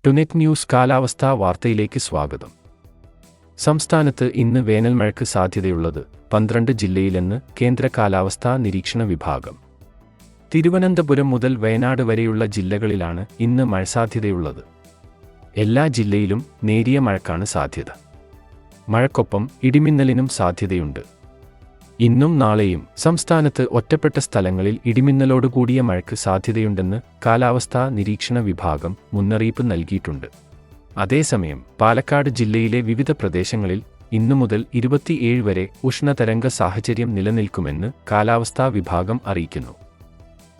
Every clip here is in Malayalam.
ടുനെറ്റ് ന്യൂസ് കാലാവസ്ഥാ വാർത്തയിലേക്ക് സ്വാഗതം. സംസ്ഥാനത്ത് ഇന്ന് വേനൽമഴയ്ക്ക് സാധ്യതയുള്ളത് 12 ജില്ലയിലെന്ന് കേന്ദ്ര കാലാവസ്ഥാ നിരീക്ഷണ വിഭാഗം. തിരുവനന്തപുരം മുതൽ വയനാട് വരെയുള്ള ജില്ലകളിലാണ് ഇന്ന് മഴസാധ്യതയുള്ളത്. എല്ലാ ജില്ലയിലും നേരിയ മഴയ്ക്കാണ് സാധ്യത. മഴയ്ക്കൊപ്പം ഇടിമിന്നലിനും സാധ്യതയുണ്ട്. ഇന്നും നാളെയും സംസ്ഥാനത്ത് ഒറ്റപ്പെട്ട സ്ഥലങ്ങളിൽ ഇടിമിന്നലോടുകൂടിയ മഴയ്ക്ക് സാധ്യതയുണ്ടെന്ന് കാലാവസ്ഥാ നിരീക്ഷണ വിഭാഗം മുന്നറിയിപ്പ് നൽകിയിട്ടുണ്ട്. അതേസമയം പാലക്കാട് ജില്ലയിലെ വിവിധ പ്രദേശങ്ങളിൽ ഇന്നു മുതൽ 27 വരെ ഉഷ്ണതരംഗ സാഹചര്യം നിലനിൽക്കുമെന്ന് കാലാവസ്ഥാ വിഭാഗം അറിയിക്കുന്നു.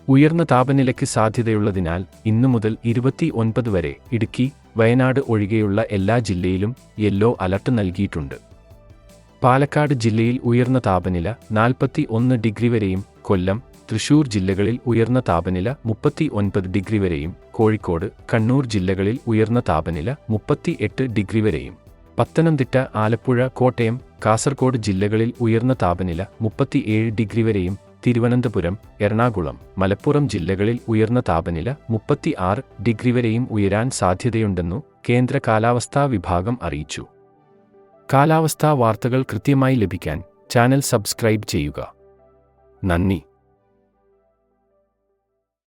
ഉയർന്ന താപനിലയ്ക്ക് സാധ്യതയുള്ളതിനാൽ ഇന്നു മുതൽ 29 വരെ ഇടുക്കി, വയനാട് ഒഴികെയുള്ള എല്ലാ ജില്ലയിലും യെല്ലോ അലർട്ട് നൽകിയിട്ടുണ്ട്. പാലക്കാട് ജില്ലയിൽ ഉയർന്ന താപനില 41 ഡിഗ്രി വരെയും, കൊല്ലം, തൃശൂർ ജില്ലകളിൽ ഉയർന്ന താപനില 39 ഡിഗ്രി വരെയും, കോഴിക്കോട്, കണ്ണൂർ ജില്ലകളിൽ ഉയർന്ന താപനില 38 ഡിഗ്രി വരെയും, പത്തനംതിട്ട, ആലപ്പുഴ, കോട്ടയം, കാസർഗോഡ് ജില്ലകളിൽ ഉയർന്ന താപനില 37 ഡിഗ്രി വരെയും, തിരുവനന്തപുരം, എറണാകുളം, മലപ്പുറം ജില്ലകളിൽ ഉയർന്ന താപനില 36 ഡിഗ്രി വരെയും ഉയരാൻ സാധ്യതയുണ്ടെന്നു കേന്ദ്ര കാലാവസ്ഥാ വിഭാഗം അറിയിച്ചു. കാലാവസ്ഥാ വാർത്തകൾ കൃത്യമായി ലഭിക്കാൻ ചാനൽ സബ്സ്ക്രൈബ് ചെയ്യുക. നന്ദി.